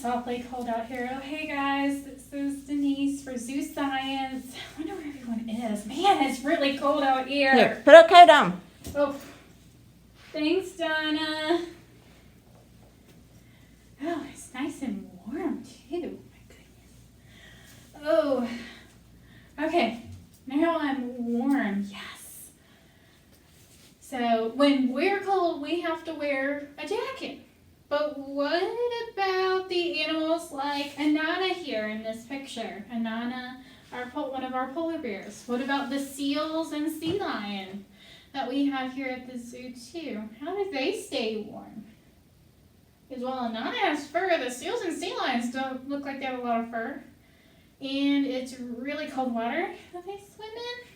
awfully cold out here. Oh, hey guys, this is Denise for Zoo Science. I wonder where everyone is. Man, it's really cold out here. Here, put a coat on. Oh, thanks, Donna. Oh, it's nice and warm too. My goodness. Oh, okay. Now I'm warm. Yes. So when we're cold, we have to wear a jacket. But what about the animals like Anana here in this picture? Anana, one of our polar bears. What about the seals and sea lion that we have here at the zoo too? How do they stay warm? Because while Anana has fur, the seals and sea lions don't look like they have a lot of fur. And it's really cold water that they swim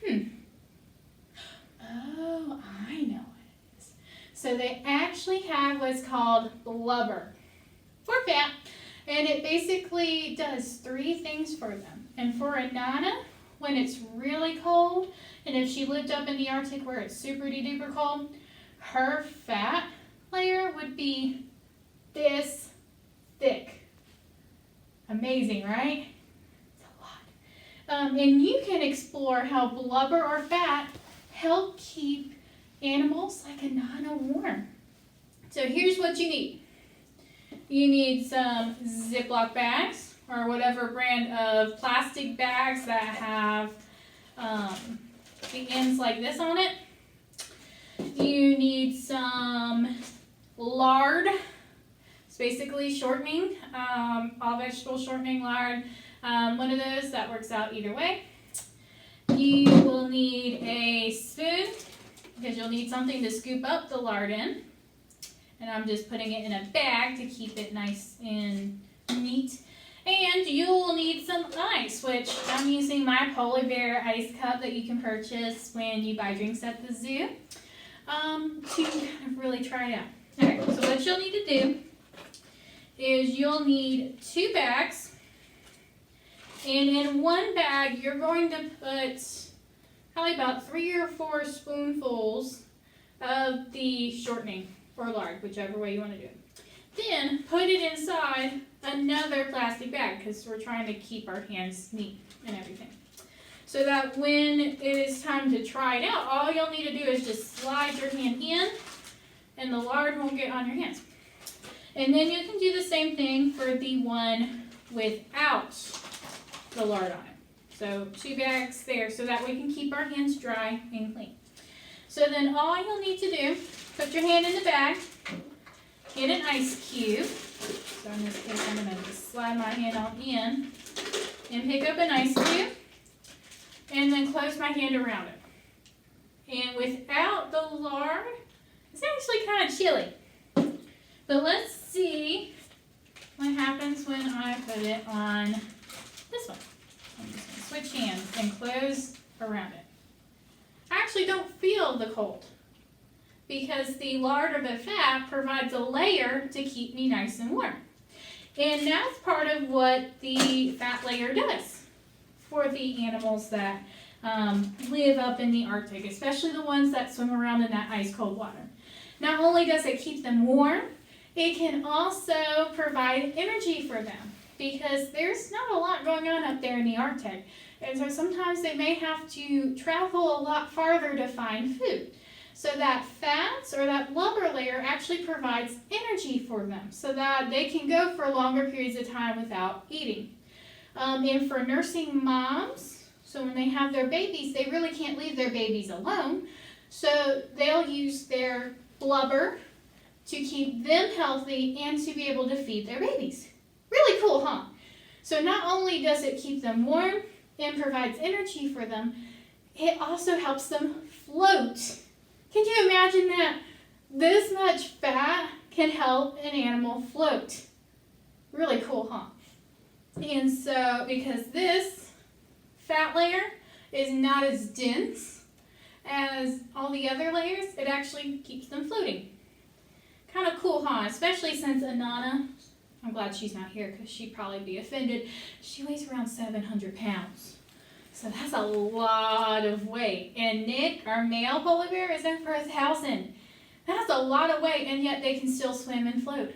in. Oh, I know. So they actually have what's called blubber for fat, and it basically does 3 things for them. And for Anana, when it's really cold, and if she lived up in the Arctic where it's super duper cold, her fat layer would be this thick. Amazing, right? It's a lot. And you can explore how blubber or fat help keep animals like Anana warm. So here's what you need. You need some Ziploc bags or whatever brand of plastic bags that have the ends like this on it. You need some lard. It's basically shortening, all vegetable shortening lard. One of those that works out either way. You will need a spoon, because you'll need something to scoop up the lard in. And I'm just putting it in a bag to keep it nice and neat. And you will need some ice, which I'm using my polar bear ice cup that you can purchase when you buy drinks at the zoo to kind of really try it out. Okay, so what you'll need to do is you'll need 2 bags. And in one bag, you're going to put probably about 3 or 4 spoonfuls of the shortening or lard, whichever way you want to do it. Then put it inside another plastic bag because we're trying to keep our hands neat and everything. So that when it is time to try it out, all you'll need to do is just slide your hand in and the lard won't get on your hands. And then you can do the same thing for the one without the lard on it. So 2 bags there so that we can keep our hands dry and clean. So then all you'll need to do, put your hand in the bag, get an ice cube. So in this case I'm going to just slide my hand on in and pick up an ice cube and then close my hand around it. And without the lard, it's actually kind of chilly. But let's see what happens when I put it on this one. I'm just going to switch hands and close around it. I actually don't feel the cold because the lard or the fat provides a layer to keep me nice and warm. And that's part of what the fat layer does for the animals that live up in the Arctic, especially the ones that swim around in that ice cold water. Not only does it keep them warm, it can also provide energy for them because there's not a lot going on up there in the Arctic. And so sometimes they may have to travel a lot farther to find food. So that fats or that blubber layer actually provides energy for them so that they can go for longer periods of time without eating. And for nursing moms, so when they have their babies, they really can't leave their babies alone. So they'll use their blubber to keep them healthy and to be able to feed their babies. Really cool, huh? So not only does it keep them warm and provides energy for them, it also helps them float. Can you imagine that? This much fat can help an animal float. Really cool, huh? And so, because this fat layer is not as dense as all the other layers, it actually keeps them floating. Kind of cool, huh? Especially since Anana, I'm glad she's not here because she'd probably be offended. She weighs around 700 pounds. So that's a lot of weight. And Nick, our male polar bear, is over 1,000. That's a lot of weight, and yet they can still swim and float.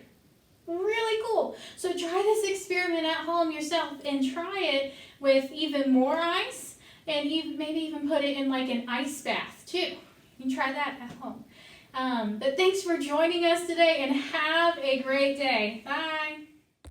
Really cool. So So try this experiment at home yourself and try it with even more ice, and maybe even put it in like an ice bath too. You can try that at home. But thanks for joining us today, and have a great day. Bye.